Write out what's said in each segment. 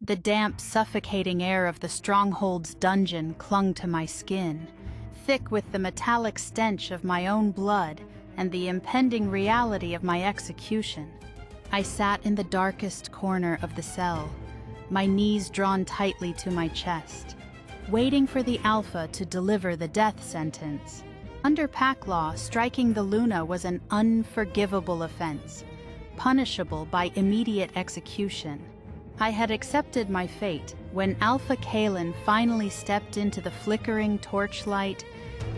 The damp, suffocating air of the stronghold's dungeon clung to my skin, thick with the metallic stench of my own blood and the impending reality of my execution. I sat in the darkest corner of the cell, my knees drawn tightly to my chest, waiting for the Alpha to deliver the death sentence. Under pack law, striking the Luna was an unforgivable offense, punishable by immediate execution. I had accepted my fate. When Alpha Kaelen finally stepped into the flickering torchlight,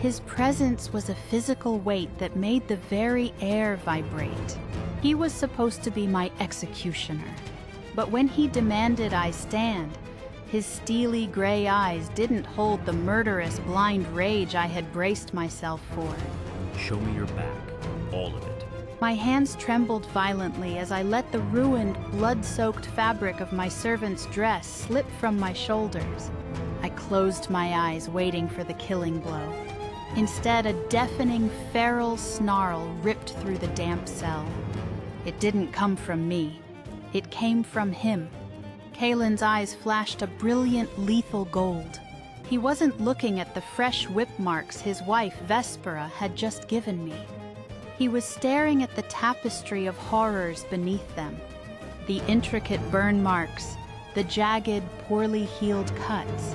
his presence was a physical weight that made the very air vibrate. He was supposed to be my executioner, but when he demanded I stand, his steely gray eyes didn't hold the murderous blind rage I had braced myself for. Show me your back, all of it. My hands trembled violently as I let the ruined, blood-soaked fabric of my servant's dress slip from my shoulders. I closed my eyes, waiting for the killing blow. Instead, a deafening, feral snarl ripped through the damp cell. It didn't come from me. It came from him. Kaelen's eyes flashed a brilliant, lethal gold. He wasn't looking at the fresh whip marks his wife, Vespera, had just given me. He was staring at the tapestry of horrors beneath them. The intricate burn marks, the jagged, poorly healed cuts,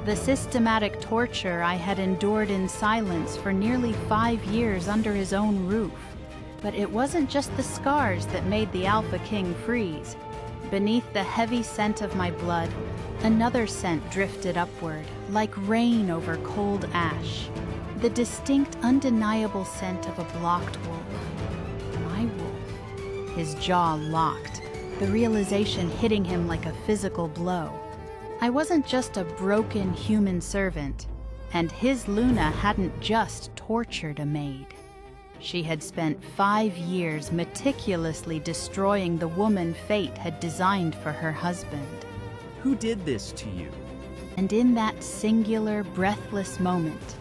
the systematic torture I had endured in silence for nearly 5 years under his own roof. But it wasn't just the scars that made the Alpha King freeze. Beneath the heavy scent of my blood, another scent drifted upward, like rain over cold ash. The distinct, undeniable scent of a blocked wolf. My wolf. His jaw locked, the realization hitting him like a physical blow. I wasn't just a broken human servant, and his Luna hadn't just tortured a maid. She had spent 5 years meticulously destroying the woman fate had designed for her husband. Who did this to you? And in that singular, breathless moment,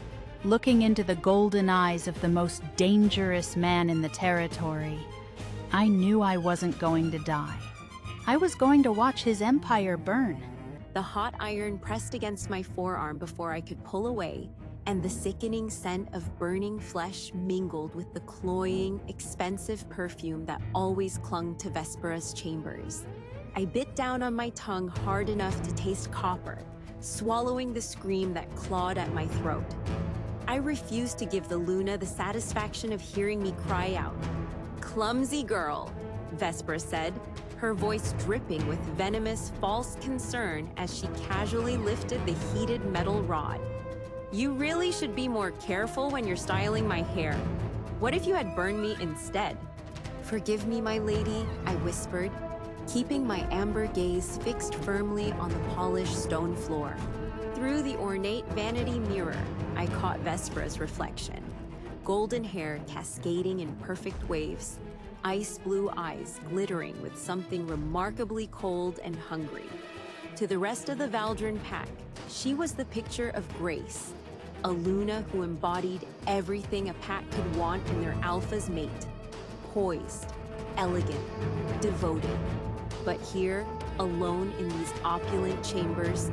looking into the golden eyes of the most dangerous man in the territory, I knew I wasn't going to die. I was going to watch his empire burn. The hot iron pressed against my forearm before I could pull away, and the sickening scent of burning flesh mingled with the cloying, expensive perfume that always clung to Vespera's chambers. I bit down on my tongue hard enough to taste copper, swallowing the scream that clawed at my throat. I refused to give the Luna the satisfaction of hearing me cry out. "Clumsy girl," Vespera said, her voice dripping with venomous, false concern as she casually lifted the heated metal rod. "You really should be more careful when you're styling my hair. What if you had burned me instead?" "Forgive me, my lady," I whispered, keeping my amber gaze fixed firmly on the polished stone floor. Through the ornate vanity mirror, I caught Vespera's reflection. Golden hair cascading in perfect waves, ice blue eyes glittering with something remarkably cold and hungry. To the rest of the Valdrin pack, she was the picture of grace, a Luna who embodied everything a pack could want in their Alpha's mate. Poised, elegant, devoted. But here, alone in these opulent chambers,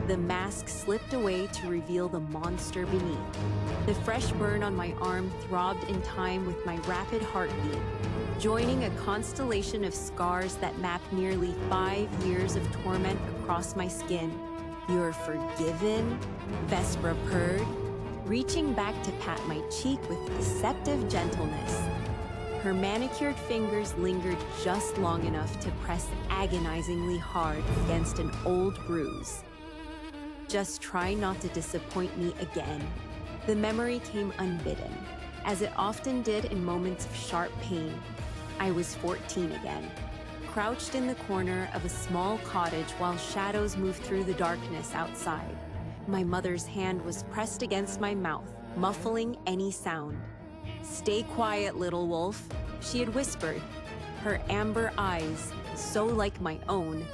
the mask slipped away to reveal the monster beneath. The fresh burn on my arm throbbed in time with my rapid heartbeat, joining a constellation of scars that mapped nearly 5 years of torment across my skin. "You're forgiven?" Vespera purred, reaching back to pat my cheek with deceptive gentleness. Her manicured fingers lingered just long enough to press agonizingly hard against an old bruise. "Just try not to disappoint me again." The memory came unbidden, as it often did in moments of sharp pain. I was 14 again, crouched in the corner of a small cottage while shadows moved through the darkness outside. My mother's hand was pressed against my mouth, muffling any sound. "Stay quiet, little wolf," she had whispered, her amber eyes, so like my own,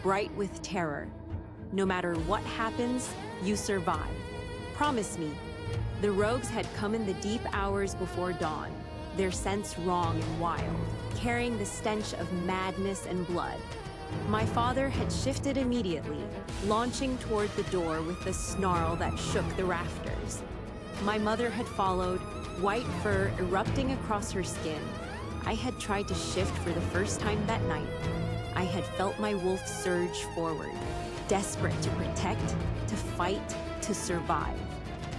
bright with terror. "No matter what happens, you survive. Promise me." The rogues had come in the deep hours before dawn, their scents wrong and wild, carrying the stench of madness and blood. My father had shifted immediately, launching toward the door with a snarl that shook the rafters. My mother had followed, white fur erupting across her skin. I had tried to shift for the first time that night. I had felt my wolf surge forward, desperate to protect, to fight, to survive.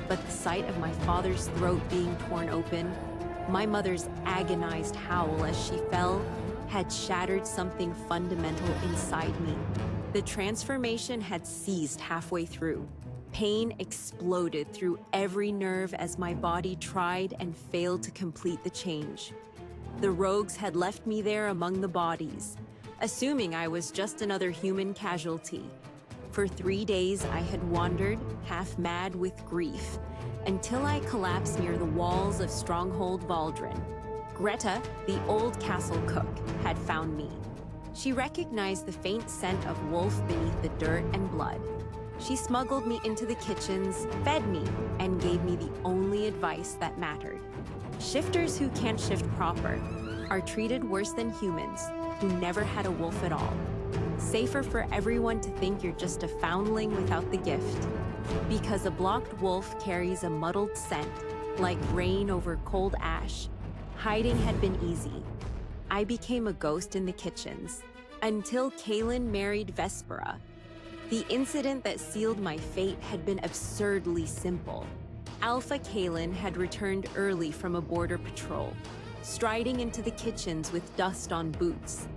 But the sight of my father's throat being torn open, my mother's agonized howl as she fell, had shattered something fundamental inside me. The transformation had ceased halfway through. Pain exploded through every nerve as my body tried and failed to complete the change. The rogues had left me there among the bodies, assuming I was just another human casualty. For 3 days, I had wandered, half mad with grief, until I collapsed near the walls of Stronghold Valdrin. Greta, the old castle cook, had found me. She recognized the faint scent of wolf beneath the dirt and blood. She smuggled me into the kitchens, fed me, and gave me the only advice that mattered. Shifters who can't shift proper are treated worse than humans who never had a wolf at all. Safer for everyone to think you're just a foundling without the gift. Because a blocked wolf carries a muddled scent, like rain over cold ash. Hiding had been easy. I became a ghost in the kitchens, until Kaelen married Vespera. The incident that sealed my fate had been absurdly simple. Alpha Kaelen had returned early from a border patrol, striding into the kitchens with dust on boots.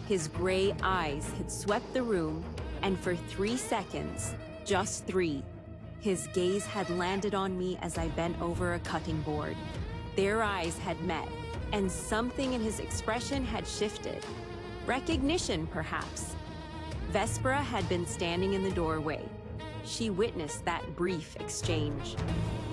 His gray eyes had swept the room, and for 3 seconds, just 3, his gaze had landed on me as I bent over a cutting board. Their eyes had met, and something in his expression had shifted. Recognition, perhaps. Vespera had been standing in the doorway. She witnessed that brief exchange.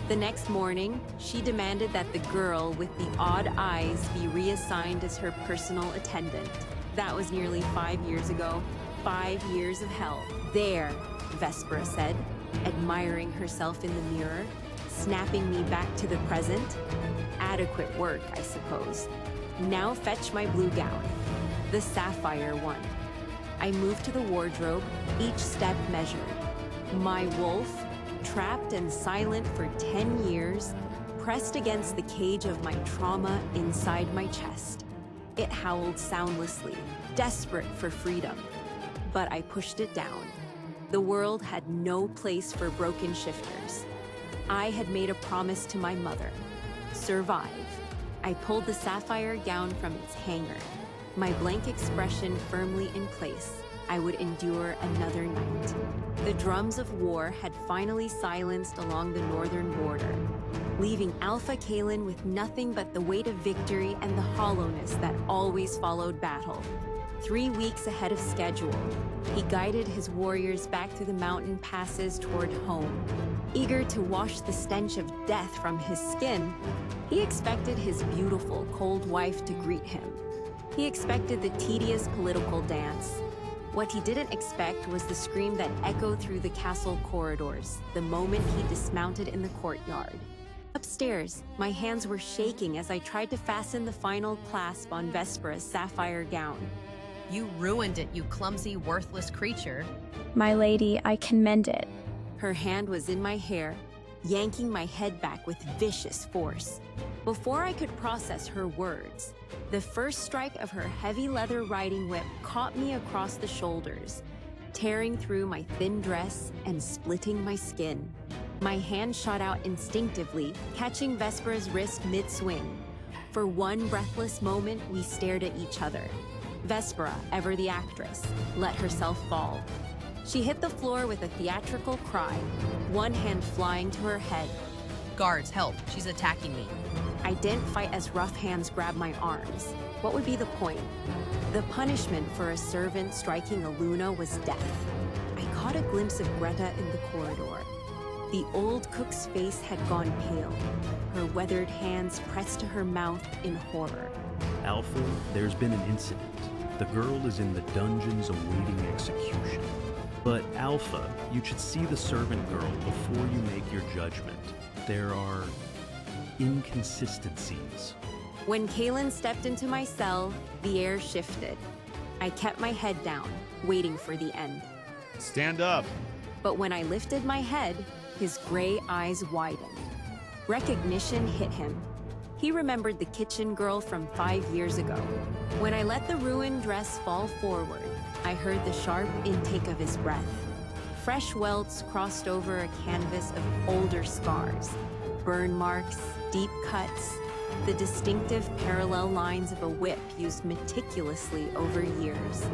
The next morning, she demanded that the girl with the odd eyes be reassigned as her personal attendant. That was nearly 5 years ago. 5 years of hell. There, Vespera said, admiring herself in the mirror, snapping me back to the present. Adequate work, I suppose. Now fetch my blue gown. The sapphire one. I moved to the wardrobe, each step measured. My wolf, trapped and silent for 10 years, pressed against the cage of my trauma inside my chest. It howled soundlessly, desperate for freedom. But I pushed it down. The world had no place for broken shifters. I had made a promise to my mother. Survive. I pulled the sapphire gown from its hanger, my blank expression firmly in place. I would endure another night. The drums of war had finally silenced along the northern border, leaving Alpha Kaelen with nothing but the weight of victory and the hollowness that always followed battle. 3 weeks ahead of schedule, he guided his warriors back through the mountain passes toward home. Eager to wash the stench of death from his skin, he expected his beautiful, cold wife to greet him. He expected the tedious political dance. What he didn't expect was the scream that echoed through the castle corridors the moment he dismounted in the courtyard. Upstairs, my hands were shaking as I tried to fasten the final clasp on Vespera's sapphire gown. You ruined it, you clumsy, worthless creature. My lady, I can mend it. Her hand was in my hair, yanking my head back with vicious force. Before I could process her words, the first strike of her heavy leather riding whip caught me across the shoulders, tearing through my thin dress and splitting my skin. My hand shot out instinctively, catching Vespera's wrist mid-swing. For one breathless moment, we stared at each other. Vespera, ever the actress, let herself fall. She hit the floor with a theatrical cry, one hand flying to her head. Guards, help, she's attacking me. I didn't fight as rough hands grabbed my arms. What would be the point? The punishment for a servant striking a Luna was death. I caught a glimpse of Greta in the corridor. The old cook's face had gone pale, her weathered hands pressed to her mouth in horror. Alpha, there's been an incident. The girl is in the dungeons awaiting execution. But Alpha, you should see the servant girl before you make your judgment. There are inconsistencies. When Kaelen stepped into my cell, the air shifted. I kept my head down, waiting for the end. Stand up. But when I lifted my head, his gray eyes widened. Recognition hit him. He remembered the kitchen girl from 5 years ago. When I let the ruined dress fall forward, I heard the sharp intake of his breath. Fresh welts crossed over a canvas of older scars, burn marks, deep cuts, the distinctive parallel lines of a whip used meticulously over years.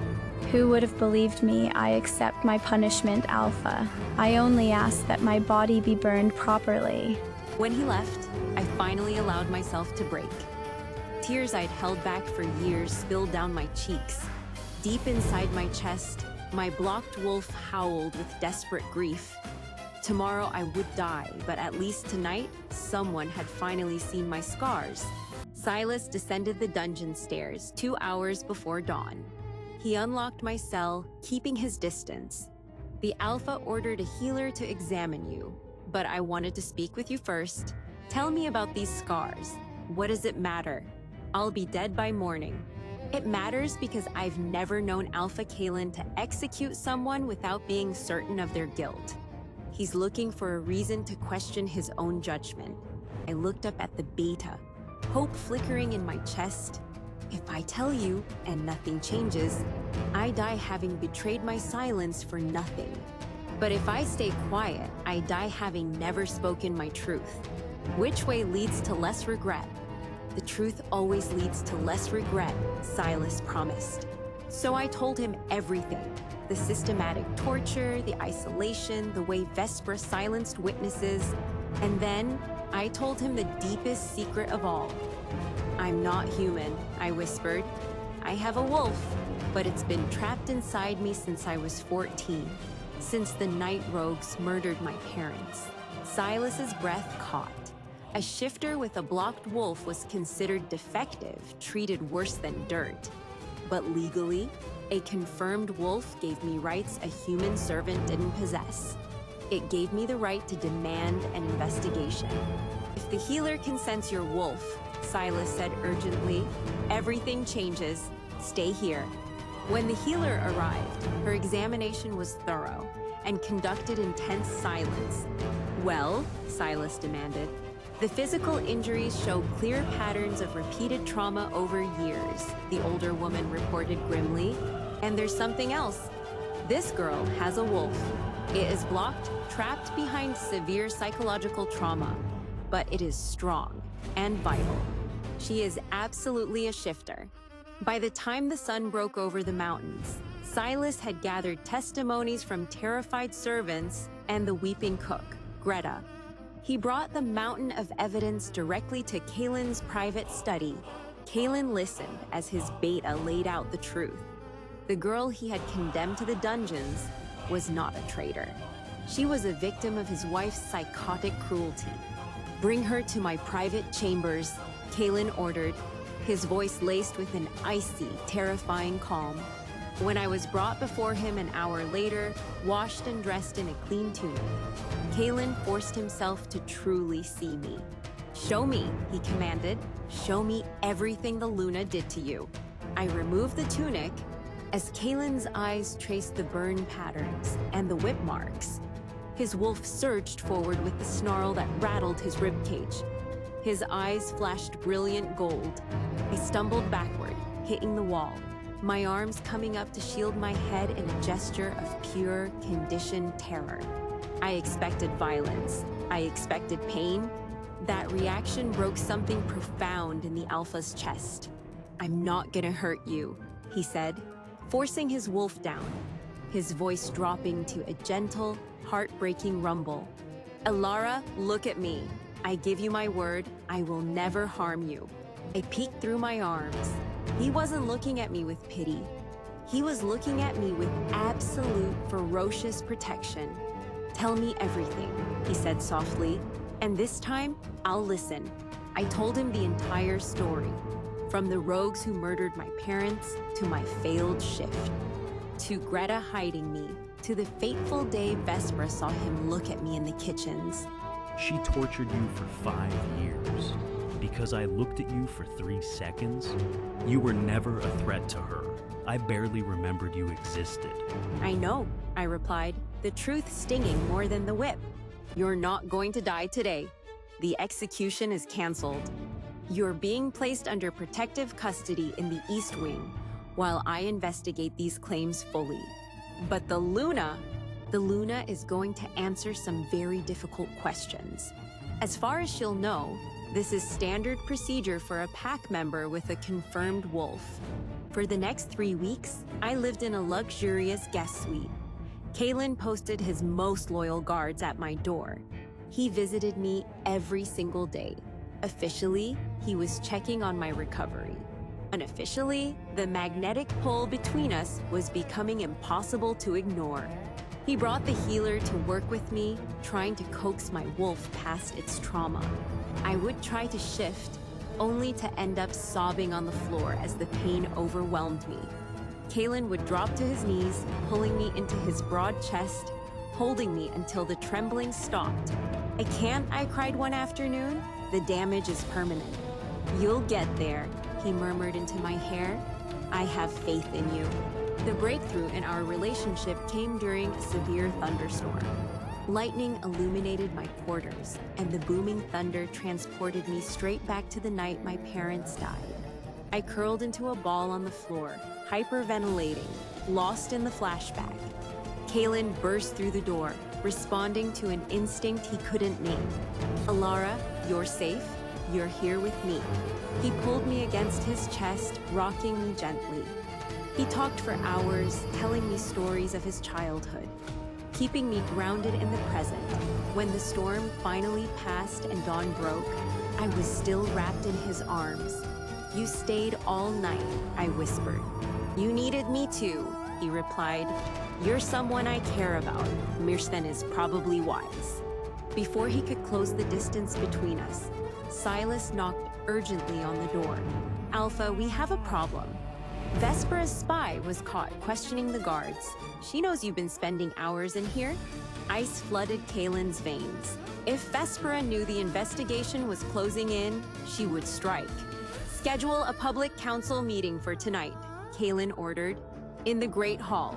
Who would have believed me? I accept my punishment, Alpha. I only ask that my body be burned properly. When he left, I finally allowed myself to break. Tears I'd held back for years spilled down my cheeks. Deep inside my chest, my blocked wolf howled with desperate grief. Tomorrow I would die, but at least tonight, someone had finally seen my scars. Silas descended the dungeon stairs 2 hours before dawn. He unlocked my cell, keeping his distance. The Alpha ordered a healer to examine you, but I wanted to speak with you first. Tell me about these scars. What does it matter? I'll be dead by morning. It matters because I've never known Alpha Kaelen to execute someone without being certain of their guilt. He's looking for a reason to question his own judgment. I looked up at the beta, hope flickering in my chest. If I tell you and nothing changes, I die having betrayed my silence for nothing. But if I stay quiet, I die having never spoken my truth. Which way leads to less regret? The truth always leads to less regret, Silas promised. So I told him everything. The systematic torture, the isolation, the way Vespera silenced witnesses. And then I told him the deepest secret of all. I'm not human, I whispered. I have a wolf, but it's been trapped inside me since I was 14, since the night rogues murdered my parents. Silas's breath caught. A shifter with a blocked wolf was considered defective, treated worse than dirt. But legally, a confirmed wolf gave me rights a human servant didn't possess. It gave me the right to demand an investigation. If the healer can sense your wolf, Silas said urgently, everything changes. Stay here. When the healer arrived, her examination was thorough and conducted in tense silence. Well, Silas demanded. The physical injuries show clear patterns of repeated trauma over years, the older woman reported grimly. And there's something else. This girl has a wolf. It is blocked, trapped behind severe psychological trauma, but it is strong and vital. She is absolutely a shifter. By the time the sun broke over the mountains, Silas had gathered testimonies from terrified servants and the weeping cook, Greta. He brought the mountain of evidence directly to Kaelen's private study. Kaelen listened as his beta laid out the truth. The girl he had condemned to the dungeons was not a traitor. She was a victim of his wife's psychotic cruelty. Bring her to my private chambers, Kaelen ordered, his voice laced with an icy, terrifying calm. When I was brought before him an hour later, washed and dressed in a clean tunic, Kaelen forced himself to truly see me. Show me, he commanded. Show me everything the Luna did to you. I removed the tunic as Kaelen's eyes traced the burn patterns and the whip marks. His wolf surged forward with the snarl that rattled his ribcage. His eyes flashed brilliant gold. I stumbled backward, hitting the wall, my arms coming up to shield my head in a gesture of pure, conditioned terror. I expected violence. I expected pain. That reaction broke something profound in the Alpha's chest. I'm not gonna hurt you, he said, forcing his wolf down, his voice dropping to a gentle, heartbreaking rumble. Elara, look at me. I give you my word, I will never harm you. I peeked through my arms. He wasn't looking at me with pity. He was looking at me with absolute, ferocious protection. Tell me everything, he said softly, and this time, I'll listen. I told him the entire story, from the rogues who murdered my parents to my failed shift, to Greta hiding me, to the fateful day Vespera saw him look at me in the kitchens. She tortured you for 5 years. Because I looked at you for 3 seconds, you were never a threat to her. I barely remembered you existed. I know, I replied, the truth stinging more than the whip. You're not going to die today. The execution is canceled. You're being placed under protective custody in the East Wing while I investigate these claims fully. But the Luna is going to answer some very difficult questions. As far as she'll know, this is standard procedure for a pack member with a confirmed wolf. For the next 3 weeks, I lived in a luxurious guest suite. Kaelen posted his most loyal guards at my door. He visited me every single day. Officially, he was checking on my recovery. Unofficially, the magnetic pull between us was becoming impossible to ignore. He brought the healer to work with me, trying to coax my wolf past its trauma. I would try to shift, only to end up sobbing on the floor as the pain overwhelmed me. Kaelen would drop to his knees, pulling me into his broad chest, holding me until the trembling stopped. "I can't," I cried one afternoon. "The damage is permanent." "You'll get there," he murmured into my hair. "I have faith in you." The breakthrough in our relationship came during a severe thunderstorm. Lightning illuminated my quarters, and the booming thunder transported me straight back to the night my parents died. I curled into a ball on the floor, hyperventilating, lost in the flashback. Kaelen burst through the door, responding to an instinct he couldn't name. "Elara, you're safe. You're here with me." He pulled me against his chest, rocking me gently. He talked for hours, telling me stories of his childhood, keeping me grounded in the present. When the storm finally passed and dawn broke, I was still wrapped in his arms. "You stayed all night," I whispered. "You needed me too," he replied. "You're someone I care about. Mirsten is probably wise." Before he could close the distance between us, Silas knocked urgently on the door. "Alpha, we have a problem. Vespera's spy was caught questioning the guards. She knows you've been spending hours in here." Ice flooded Kaelen's veins. If Vespera knew the investigation was closing in, she would strike. "Schedule a public council meeting for tonight," Kaelen ordered. "In the Great Hall.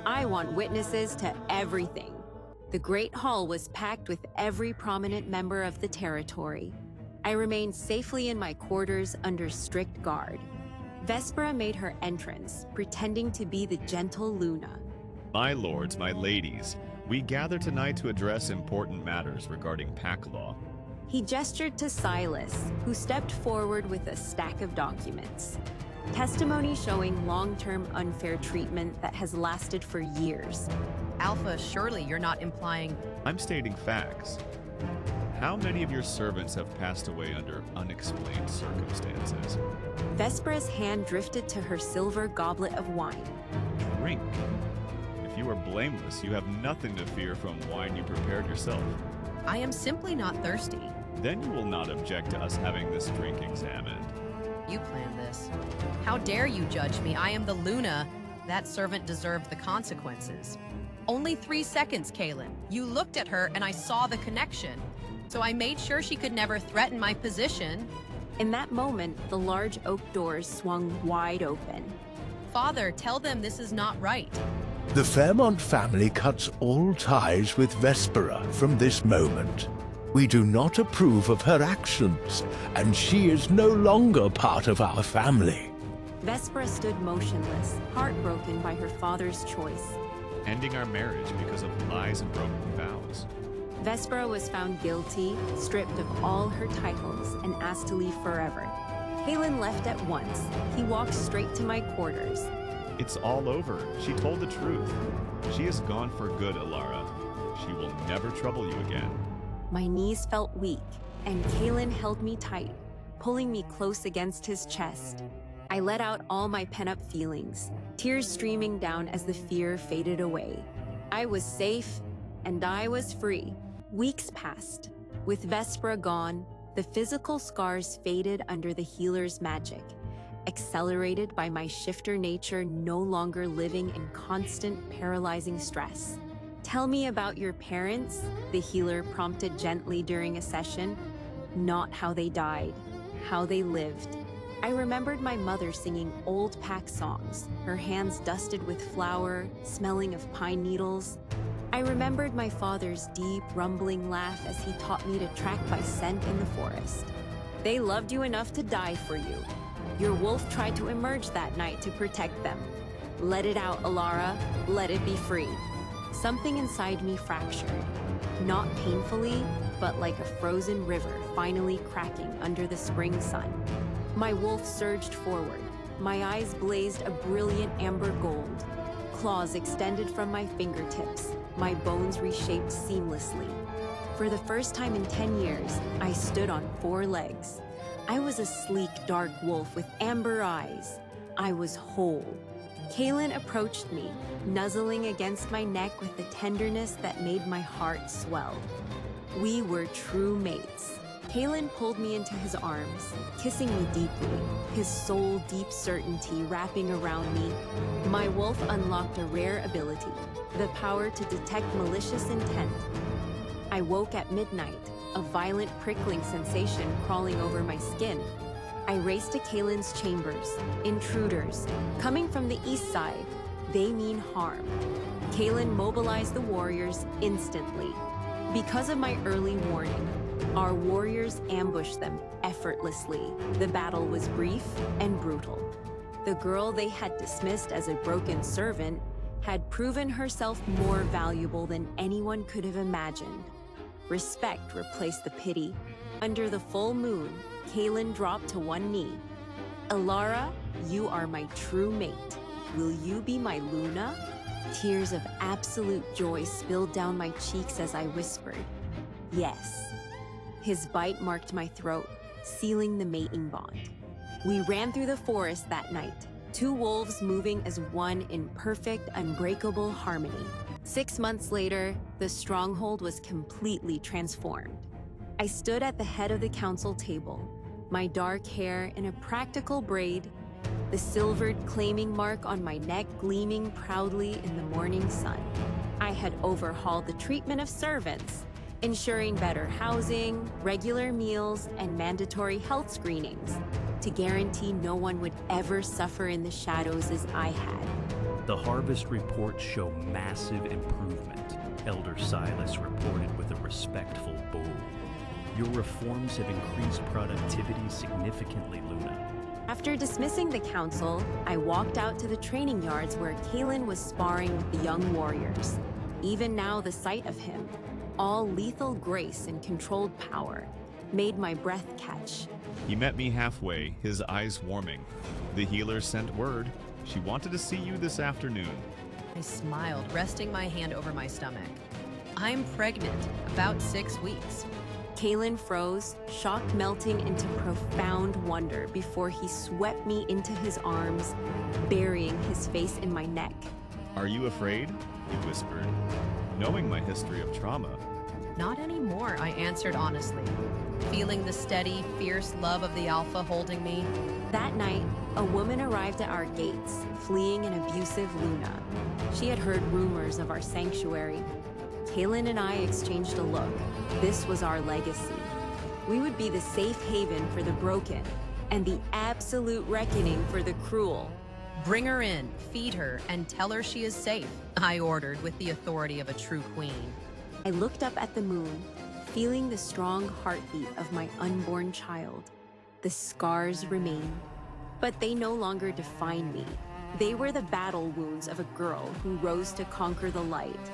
I want witnesses to everything." The Great Hall was packed with every prominent member of the territory. I remained safely in my quarters under strict guard. Vespera made her entrance, pretending to be the gentle Luna. "My lords, my ladies, we gather tonight to address important matters regarding pack law." He gestured to Silas, who stepped forward with a stack of documents. Testimony showing long-term unfair treatment that has lasted for years. Alpha, surely you're not implying... I'm stating facts. How many of your servants have passed away under unexplained circumstances? Vespera's hand drifted to her silver goblet of wine. Drink. If you are blameless, you have nothing to fear from wine you prepared yourself. I am simply not thirsty. Then you will not object to us having this drink examined. You planned this. How dare you judge me? I am the Luna. That servant deserved the consequences. Only 3 seconds, Kaelen. You looked at her and I saw the connection. So I made sure she could never threaten my position. In that moment, the large oak doors swung wide open. Father, tell them this is not right. The Fairmont family cuts all ties with Vespera from this moment. We do not approve of her actions, and she is no longer part of our family. Vespera stood motionless, heartbroken by her father's choice. Ending our marriage because of lies and broken vows. Vespera was found guilty, stripped of all her titles, and asked to leave forever. Kaelen left at once. He walked straight to my quarters. It's all over. She told the truth. She is gone for good, Elara. She will never trouble you again. My knees felt weak, and Kaelen held me tight, pulling me close against his chest. I let out all my pent-up feelings, tears streaming down as the fear faded away. I was safe, and I was free. Weeks passed. With Vespera gone, the physical scars faded under the healer's magic, accelerated by my shifter nature no longer living in constant, paralyzing stress. "Tell me about your parents," the healer prompted gently during a session. "Not how they died, how they lived." I remembered my mother singing old pack songs, her hands dusted with flour, smelling of pine needles. I remembered my father's deep, rumbling laugh as he taught me to track by scent in the forest. They loved you enough to die for you. Your wolf tried to emerge that night to protect them. Let it out, Elara. Let it be free. Something inside me fractured. Not painfully, but like a frozen river finally cracking under the spring sun. My wolf surged forward. My eyes blazed a brilliant amber gold. Claws extended from my fingertips, my bones reshaped seamlessly. For the first time in 10 years, I stood on 4 legs. I was a sleek, dark wolf with amber eyes. I was whole. Kaelen approached me, nuzzling against my neck with the tenderness that made my heart swell. We were true mates. Kaelen pulled me into his arms, kissing me deeply, his soul deep certainty wrapping around me. My wolf unlocked a rare ability, the power to detect malicious intent. I woke at midnight, a violent prickling sensation crawling over my skin. I raced to Kaelen's chambers. Intruders, coming from the east side. They mean harm. Kaelen mobilized the warriors instantly. Because of my early warning, our warriors ambushed them effortlessly. The battle was brief and brutal. The girl they had dismissed as a broken servant had proven herself more valuable than anyone could have imagined. Respect replaced the pity. Under the full moon, Kaelen dropped to one knee. Elara, you are my true mate. Will you be my Luna? Tears of absolute joy spilled down my cheeks as I whispered, yes. His bite marked my throat, sealing the mating bond. We ran through the forest that night, 2 wolves moving as one in perfect, unbreakable harmony. 6 months later, the stronghold was completely transformed. I stood at the head of the council table, my dark hair in a practical braid, the silvered claiming mark on my neck gleaming proudly in the morning sun. I had overhauled the treatment of servants, ensuring better housing, regular meals, and mandatory health screenings to guarantee no one would ever suffer in the shadows as I had. The harvest reports show massive improvement. Elder Silas reported with a respectful bow. Your reforms have increased productivity significantly, Luna. After dismissing the council, I walked out to the training yards where Kaelen was sparring with the young warriors. Even now, the sight of him, all lethal grace and controlled power, made my breath catch. He met me halfway, his eyes warming. The healer sent word. She wanted to see you this afternoon. I smiled, resting my hand over my stomach. I'm pregnant, about 6 weeks. Kaelen froze, shock melting into profound wonder before he swept me into his arms, burying his face in my neck. Are you afraid? He whispered, knowing my history of trauma. Not anymore, I answered honestly, feeling the steady, fierce love of the Alpha holding me. That night, a woman arrived at our gates, fleeing an abusive Luna. She had heard rumors of our sanctuary. Kaelen and I exchanged a look. This was our legacy. We would be the safe haven for the broken, and the absolute reckoning for the cruel. Bring her in, feed her, and tell her she is safe, I ordered with the authority of a true queen. I looked up at the moon, feeling the strong heartbeat of my unborn child. The scars remain, but they no longer define me. They were the battle wounds of a girl who rose to conquer the light.